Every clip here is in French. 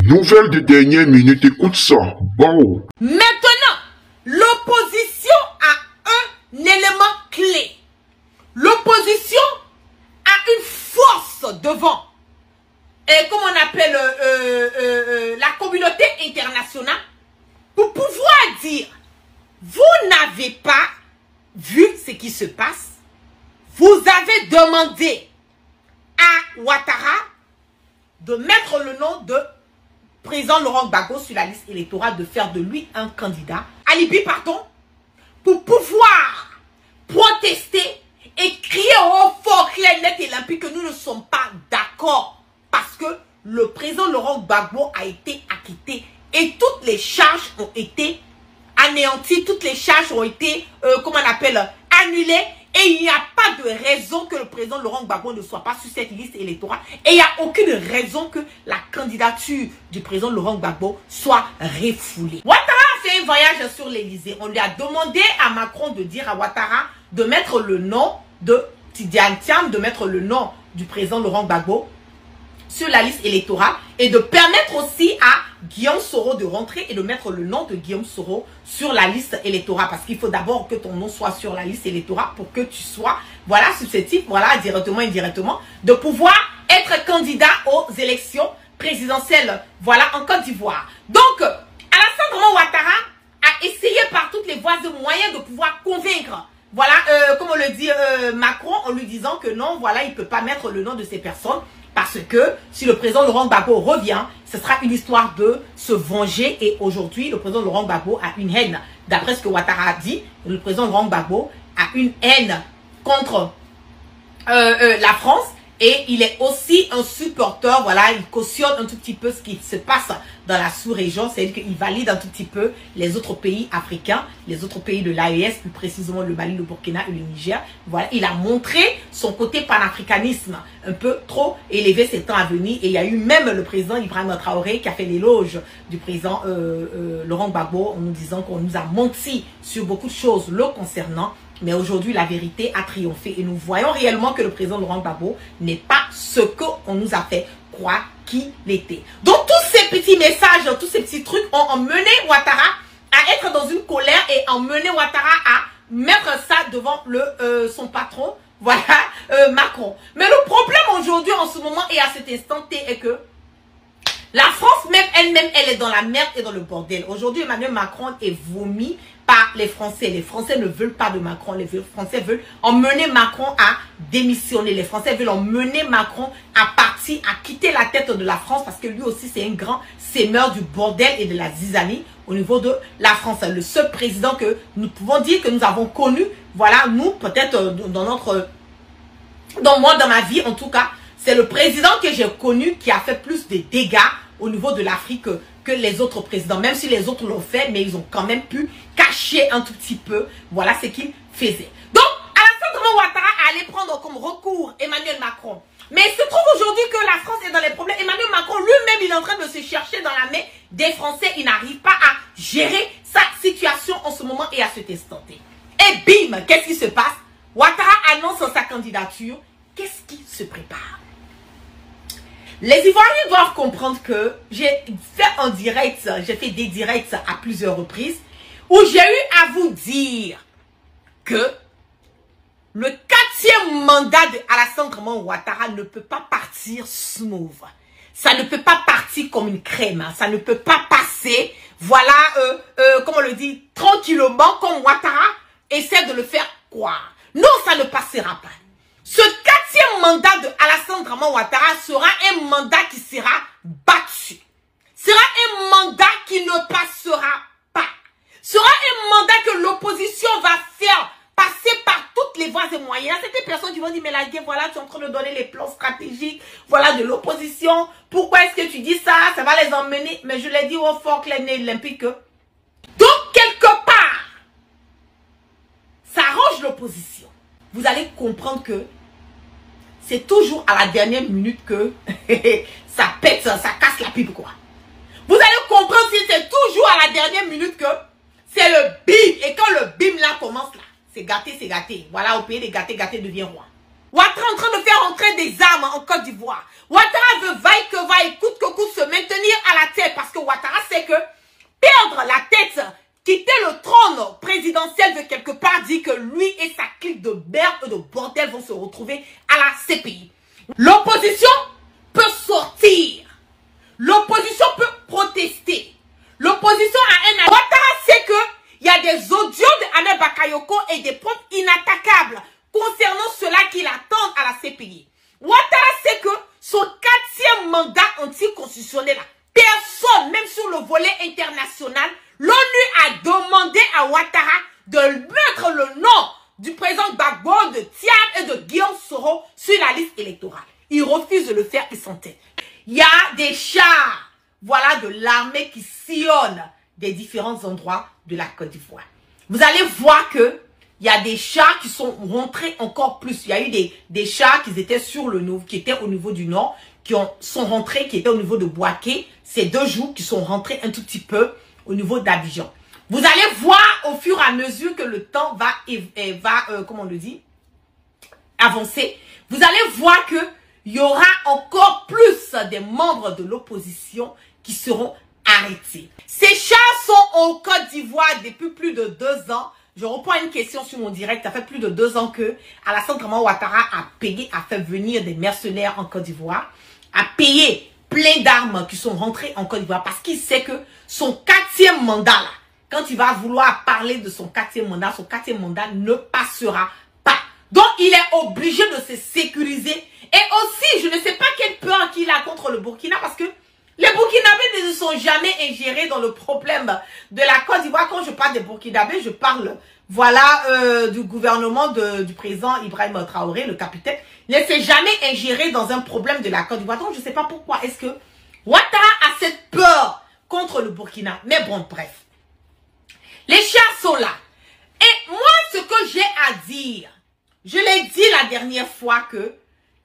Nouvelle de dernière minute, écoute ça. Bon. Maintenant, l'opposition a un élément clé. L'opposition a une force devant. Et comme on appelle la communauté internationale, pour pouvoir dire, vous n'avez pas vu ce qui se passe, vous avez demandé à Ouattara de mettre le nom de président Laurent Gbagbo sur la liste électorale, de faire de lui un candidat, à Libye, pardon, pour pouvoir protester et crier au fort, clair, net et limpide que nous ne sommes pas d'accord parce que le président Laurent Gbagbo a été acquitté et toutes les charges ont été anéanties, toutes les charges ont été, comment on appelle, annulées. Et il n'y a pas de raison que le président Laurent Gbagbo ne soit pas sur cette liste électorale. Et il n'y a aucune raison que la candidature du président Laurent Gbagbo soit refoulée. Ouattara a fait un voyage sur l'Élysée. On lui a demandé à Macron de dire à Ouattara de mettre le nom de Tidiane Thiam, de mettre le nom du président Laurent Gbagbo sur la liste électorale et de permettre aussi à Guillaume Soro de rentrer et de mettre le nom de Guillaume Soro sur la liste électorale, parce qu'il faut d'abord que ton nom soit sur la liste électorale pour que tu sois, voilà, susceptible, voilà, directement, indirectement, de pouvoir être candidat aux élections présidentielles, voilà, en Côte d'Ivoire. Donc, Alassane Ouattara a essayé par toutes les voies et moyens de pouvoir convaincre, voilà, comme on le dit, Macron, en lui disant que non, voilà, il ne peut pas mettre le nom de ces personnes. Parce que si le président Laurent Gbagbo revient, ce sera une histoire de se venger. Et aujourd'hui, le président Laurent Gbagbo a une haine. D'après ce que Ouattara a dit, le président Laurent Gbagbo a une haine contre la France. Et il est aussi un supporter, voilà, il cautionne un tout petit peu ce qui se passe dans la sous-région. C'est-à-dire qu'il valide un tout petit peu les autres pays africains, les autres pays de l'AES, plus précisément le Mali, le Burkina et le Niger. Voilà, il a montré son côté panafricanisme un peu trop élevé ces temps à venir. Et il y a eu même le président Ibrahim Traoré qui a fait l'éloge du président Laurent Gbagbo en nous disant qu'on nous a menti sur beaucoup de choses le concernant. Mais aujourd'hui, la vérité a triomphé et nous voyons réellement que le président Laurent Gbagbo n'est pas ce qu'on nous a fait croire qu'il était. Donc, tous ces petits messages, tous ces petits trucs ont emmené Ouattara à être dans une colère et emmené Ouattara à mettre ça devant son patron, voilà, Macron. Mais le problème aujourd'hui, en ce moment et à cet instant T, est que la France même elle-même, elle est dans la merde et dans le bordel. Aujourd'hui, Emmanuel Macron est vomi par les Français. Les Français ne veulent pas de Macron. Les Français veulent emmener Macron à démissionner. Les Français veulent emmener Macron à partir, à quitter la tête de la France parce que lui aussi, c'est un grand sémeur du bordel et de la zizanie au niveau de la France. Le seul président que nous pouvons dire que nous avons connu, voilà, nous, peut-être dans moi, dans ma vie en tout cas, c'est le président que j'ai connu qui a fait plus de dégâts au niveau de l'Afrique que les autres présidents. Même si les autres l'ont fait, mais ils ont quand même pu cacher un tout petit peu, voilà ce qu'ils faisaient. Donc, Alassane Ouattara allait prendre comme recours Emmanuel Macron. Mais il se trouve aujourd'hui que la France est dans les problèmes. Emmanuel Macron lui-même, il est en train de se chercher dans la main des Français. Il n'arrive pas à gérer sa situation en ce moment et à cet instant. Et bim, qu'est-ce qui se passe? Ouattara annonce sa candidature. Qu'est-ce qui se prépare? Les Ivoiriens doivent comprendre que j'ai fait un direct, j'ai fait des directs à plusieurs reprises où j'ai eu à vous dire que le 4e mandat de Alassane Ouattara ne peut pas partir smooth. Ça ne peut pas partir comme une crème. Ça ne peut pas passer, voilà, comme on le dit, tranquillement, comme Ouattara essaie de le faire croire. Non, ça ne passera pas. Ce 4e mandat de Alassane Ouattara sera un mandat qui sera battu. Sera un mandat qui ne passera pas. Sera un mandat que l'opposition va faire passer par toutes les voies et moyens. C'est des personnes qui vont dire, mais la guerre, voilà, tu es en train de donner les plans stratégiques, voilà, de l'opposition. Pourquoi est-ce que tu dis ça? Ça va les emmener. Mais je l'ai dit au fort, clair, net, limpide. Donc, quelque part, ça arrange l'opposition. Vous allez comprendre que c'est toujours à la dernière minute que ça pète, ça casse la pipe, quoi. Vous allez comprendre si c'est toujours à la dernière minute que c'est le bim. Et quand le bim là commence là, c'est gâté, c'est gâté. Voilà, au pays des gâtés, gâté devient roi. Ouattara est en train de faire entrer des armes en Côte d'Ivoire. Ouattara veut vaille que vaille, coûte que coûte, se maintenir à la tête parce que Ouattara sait que perdre la tête, quitter le trône présidentiel veut quelque part dire que lui et sa clique de merde et de bordel vont se retrouver à la CPI. L'opposition peut sortir. L'opposition peut protester. L'opposition a un... Ouattara sait qu'il y a des audios de Ahmed Bakayoko et des preuves inattaquables concernant ceux-là qui l'attendent à la CPI. Ouattara sait que son 4e mandat anticonstitutionnel, personne, même sur le volet international, l'ONU a demandé à Ouattara de mettre le nom du président Gbagbo, de Thiam et de Guillaume Soro sur la liste électorale. Il refuse de le faire, il s'entête. Il y a des chars, voilà, de l'armée qui sillonnent des différents endroits de la Côte d'Ivoire. Vous allez voir que il y a des chars qui sont rentrés encore plus. Il y a eu des chars qui étaient qui étaient au niveau du nord, sont rentrés, qui étaient au niveau de Bouaké. Ces 2 jours qui sont rentrés un tout petit peu au niveau d'Abidjan. Vous allez voir au fur et à mesure que le temps va comment on le dit, avancer. Vous allez voir que il y aura encore plus des membres de l'opposition qui seront arrêtés. Ces chars sont en Côte d'Ivoire depuis plus de 2 ans. Je reprends une question sur mon direct. Ça fait plus de 2 ans que Alassane Dramane Ouattara a fait venir des mercenaires en Côte d'Ivoire, a payé plein d'armes qui sont rentrées en Côte d'Ivoire parce qu'il sait que son 4e mandat, là, quand il va vouloir parler de son 4e mandat, son 4e mandat ne passera pas. Donc, il est obligé de se sécuriser. Et aussi, je ne sais pas quelle peur qu'il a contre le Burkina parce que les Burkinabés ne sont jamais ingérés dans le problème de la Côte d'Ivoire. Quand je parle des Burkinabés, je parle, voilà, du gouvernement du président Ibrahim Traoré, le capitaine. Il ne s'est jamais ingéré dans un problème de la Côte d'Ivoire. Donc, je ne sais pas pourquoi est-ce que Ouattara a cette peur contre le Burkina. Mais bon, bref. Les chars sont là. Et moi, ce que j'ai à dire, je l'ai dit la dernière fois que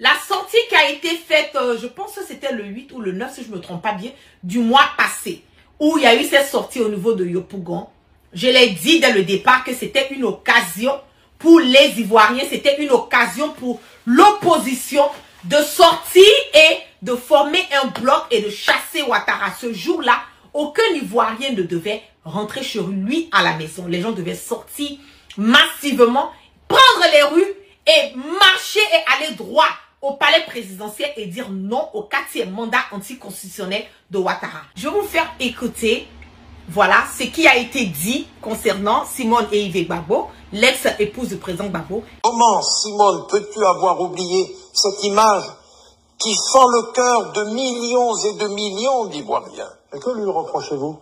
la sortie qui a été faite, je pense que c'était le 8 ou le 9, si je ne me trompe pas bien, du mois passé, où il y a eu cette sortie au niveau de Yopougon. Je l'ai dit dès le départ que c'était une occasion pour les Ivoiriens, c'était une occasion pour l'opposition de sortir et de former un bloc et de chasser Ouattara. Ce jour-là, aucun Ivoirien ne devait rentrer chez lui à la maison. Les gens devaient sortir massivement, prendre les rues et marcher et aller droit au palais présidentiel et dire non au 4e mandat anticonstitutionnel de Ouattara. Je vais vous faire écouter, voilà, ce qui a été dit concernant Simone et Yves Gbagbo, l'ex-épouse du président Gbagbo. Comment, Simone, peux-tu avoir oublié cette image qui fend le cœur de millions et de millions d'Ivoiriens? Et que lui reprochez-vous?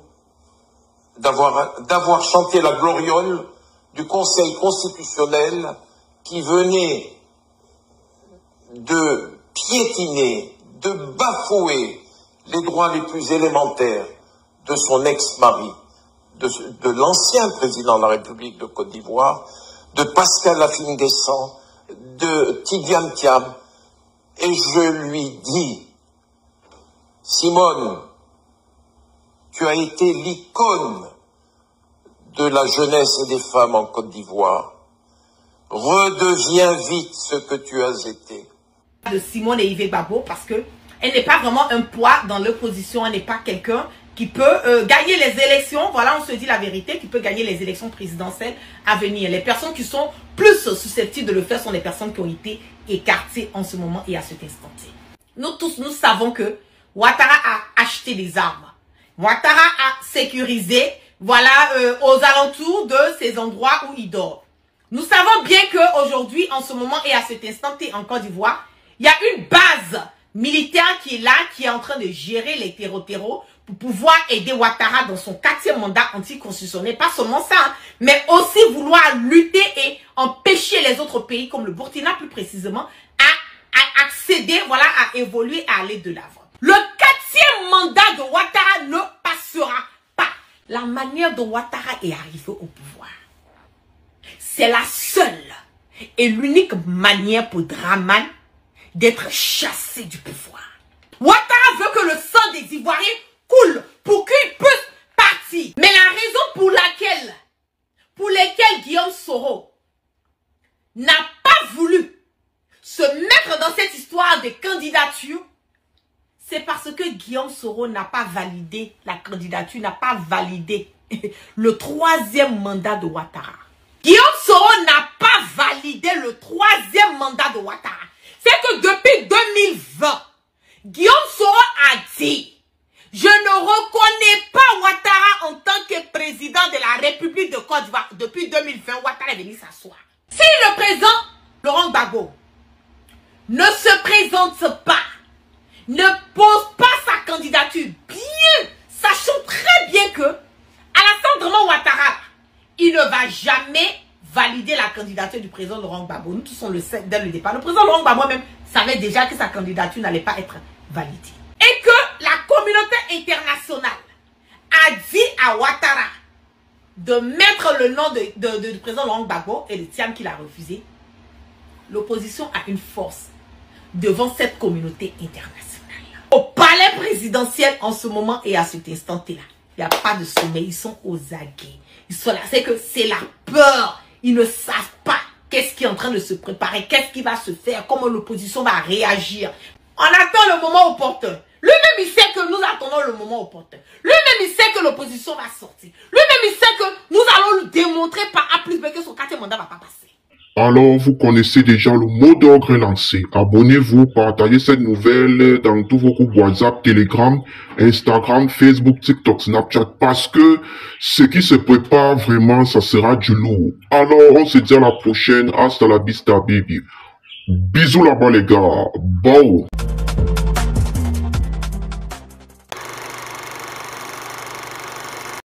D'avoir chanté la gloriole du Conseil constitutionnel qui venait de piétiner, de bafouer les droits les plus élémentaires de son ex-mari, de l'ancien président de la République de Côte d'Ivoire, de Pascal Afine-Guessant, de Tidiane Thiam. Et je lui dis, Simone, tu as été l'icône de la jeunesse et des femmes en Côte d'Ivoire. Redeviens vite ce que tu as été. De Simone et Yves Gbagbo parce que elle n'est pas vraiment un poids dans l'opposition, elle n'est pas quelqu'un qui peut gagner les élections, voilà, on se dit la vérité, qui peut gagner les élections présidentielles à venir. Les personnes qui sont plus susceptibles de le faire sont les personnes qui ont été écartées en ce moment et à cet instant. Nous tous, nous savons que Ouattara a acheté des armes. Ouattara a sécurisé, voilà, aux alentours de ces endroits où il dort. Nous savons bien qu'aujourd'hui, en ce moment et à cet instant en Côte d'Ivoire, il y a une base militaire qui est là, qui est en train de gérer les terreaux pour pouvoir aider Ouattara dans son 4e mandat anticonstitutionnel. Pas seulement ça, hein, mais aussi vouloir lutter et empêcher les autres pays, comme le Burkina plus précisément, à accéder, voilà, à évoluer, à aller de l'avant. Le 4e mandat de Ouattara ne passera pas. La manière dont Ouattara est arrivé au pouvoir, c'est la seule et l'unique manière pour Dramane d'être chassé du pouvoir. Ouattara veut que le sang des Ivoiriens coule pour qu'il puisse partir. Mais la raison pour laquelle Guillaume Soro n'a pas voulu se parle des candidatures, c'est parce que Guillaume Soro n'a pas validé la candidature, n'a pas validé le 3e mandat de Ouattara. Guillaume Soro n'a pas validé le 3e mandat de Ouattara. C'est que depuis 2020, Guillaume Soro a dit: je ne reconnais pas Ouattara en tant que président de la République de Côte d'Ivoire. Depuis 2020, Ouattara est venu s'asseoir. Si le président Laurent Gbagbo ne se présente pas, ne pose pas sa candidature, bien sachant très bien que à l'Assemblée Ouattara, il ne va jamais valider la candidature du président Laurent Gbagbo. Nous tous on le sait dès le départ. Le président Laurent Gbagbo même savait déjà que sa candidature n'allait pas être validée. Et que la communauté internationale a dit à Ouattara de mettre le nom du président Laurent Gbagbo et le Tiam qu'il a refusé. L'opposition a une force devant cette communauté internationale. Au palais présidentiel en ce moment et à cet instant-là, il n'y a pas de sommeil, ils sont aux aguets. Ils sont là, c'est que c'est la peur. Ils ne savent pas qu'est-ce qui est en train de se préparer, qu'est-ce qui va se faire, comment l'opposition va réagir. On attend le moment opportun. Lui-même, il sait que nous attendons le moment opportun. Lui-même, il sait que l'opposition va sortir. Lui-même, il sait que nous allons lui démontrer par A plus B que son 4e mandat ne va pas passer. Alors, vous connaissez déjà le mot d'ordre lancé. Abonnez-vous, partagez cette nouvelle dans tous vos groupes WhatsApp, Telegram, Instagram, Facebook, TikTok, Snapchat, parce que ce qui se prépare vraiment, ça sera du lourd. Alors, on se dit à la prochaine. Hasta la vista, baby. Bisous là-bas, les gars. Bye.